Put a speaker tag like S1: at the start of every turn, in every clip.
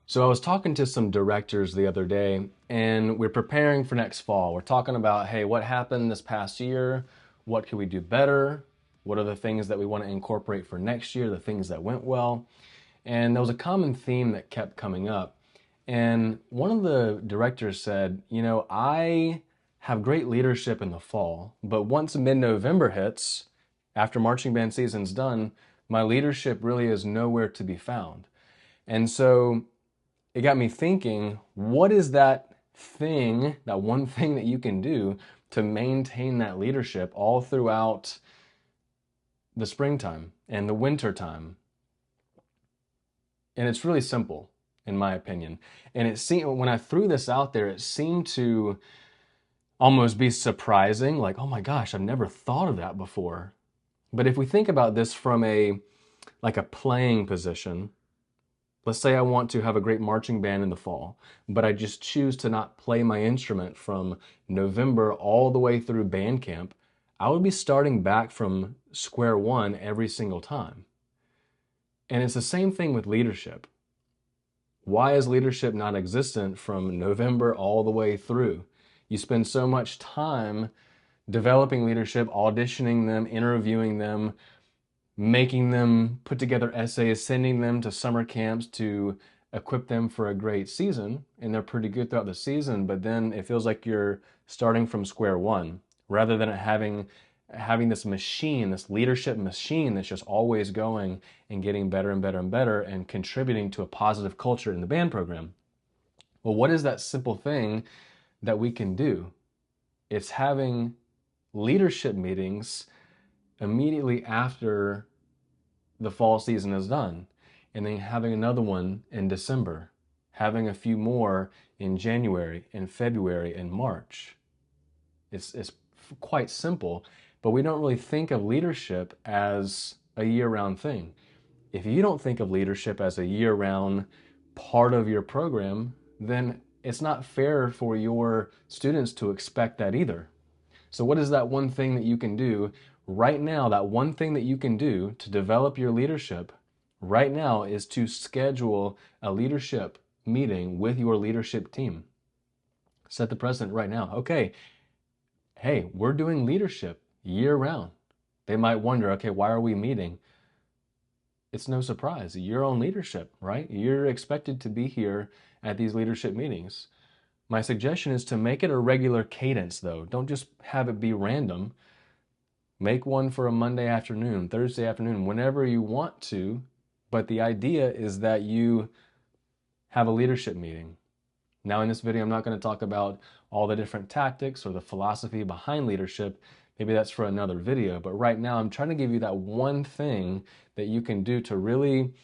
S1: So I was talking to some directors the other day, and we're preparing for next fall. We're talking about, hey, what happened this past year? What could we do better? What are the things that we want to incorporate for next year, the things that went well? And there was a common theme that kept coming up. And one of the directors said, I have great leadership in the fall, but once mid-November hits, after marching band season's done, my leadership really is nowhere to be found. And so it got me thinking, what is that thing, that one thing that you can do to maintain that leadership all throughout the springtime and the winter time? And it's really simple, in my opinion. And it seemed, when I threw this out there, it seemed to almost be surprising, like, oh my gosh, I've never thought of that before. But if we think about this from a playing position, let's say I want to have a great marching band in the fall, but I just choose to not play my instrument from November all the way through band camp. I would be starting back from square one every single time. And it's the same thing with leadership. Why is leadership not existent from November all the way through? You spend so much time developing leadership, auditioning them, interviewing them, making them put together essays, sending them to summer camps to equip them for a great season, and they're pretty good throughout the season, but then it feels like you're starting from square one rather than having this machine, this leadership machine that's just always going and getting better and better and better and contributing to a positive culture in the band program. Well, what is that simple thing that we can do? It's having leadership meetings immediately after the fall season is done, and then having another one in December, having a few more in January, in February, and March. It's quite simple, but we don't really think of leadership as a year-round thing. If you don't think of leadership as a year-round part of your program, then it's not fair for your students to expect that either. So what is that one thing that you can do right now? That one thing that you can do to develop your leadership right now is to schedule a leadership meeting with your leadership team. Set the precedent right now. Okay, hey, we're doing leadership year round. They might wonder, okay, why are we meeting? It's no surprise. Your own leadership, right? You're expected to be here at these leadership meetings. My suggestion is to make it a regular cadence, though. Don't just have it be random. Make one for a Monday afternoon, Thursday afternoon, whenever you want to. But the idea is that you have a leadership meeting. Now, in this video, I'm not going to talk about all the different tactics or the philosophy behind leadership. Maybe that's for another video. But right now, I'm trying to give you that one thing that you can do to really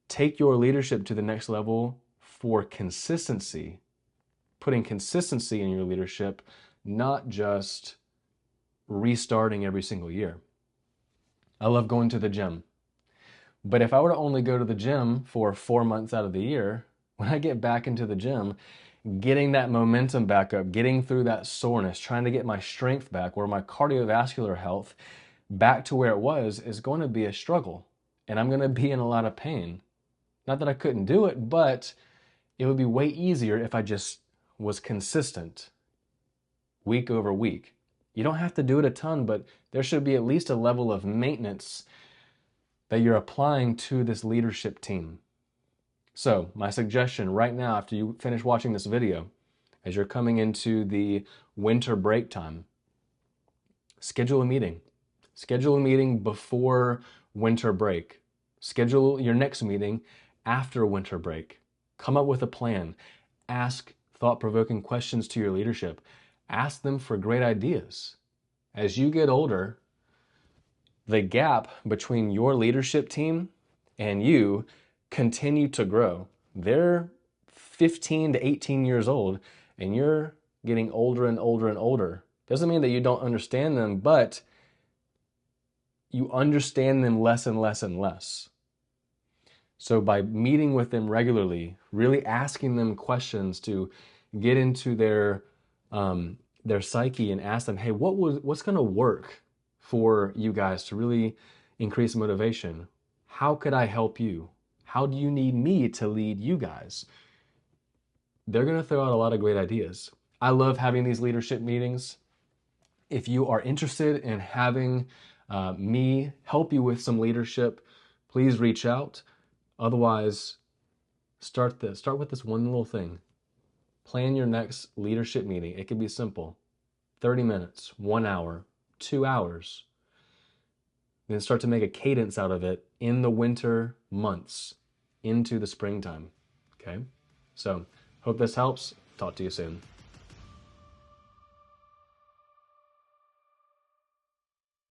S1: take your leadership to the next level for consistency. Putting consistency in your leadership, not just restarting every single year. I love going to the gym. But if I were to only go to the gym for 4 months out of the year, when I get back into the gym, getting that momentum back up, getting through that soreness, trying to get my strength back or my cardiovascular health back to where it was is going to be a struggle. And I'm going to be in a lot of pain. Not that I couldn't do it, but it would be way easier if I just was consistent week over week. You don't have to do it a ton, but there should be at least a level of maintenance that you're applying to this leadership team. So my suggestion right now, after you finish watching this video, as you're coming into the winter break time, schedule a meeting. Schedule a meeting before winter break. Schedule your next meeting after winter break. Come up with a plan. Ask thought-provoking questions to your leadership. Ask them for great ideas. As you get older, the gap between your leadership team and you continue to grow. They're 15 to 18 years old, and you're getting older and older and older. Doesn't mean that you don't understand them, but you understand them less and less and less. So by meeting with them regularly, really asking them questions to get into their psyche and ask them, hey, what's going to work for you guys to really increase motivation? How could I help you? How do you need me to lead you guys? they're going to throw out a lot of great ideas. I love having these leadership meetings. If you are interested in having me help you with some leadership, please reach out. Otherwise, start with this one little thing. Plan your next leadership meeting. It can be simple. 30 minutes, 1 hour, 2 hours. Then start to make a cadence out of it in the winter months into the springtime. Okay? So, hope this helps. Talk to you soon.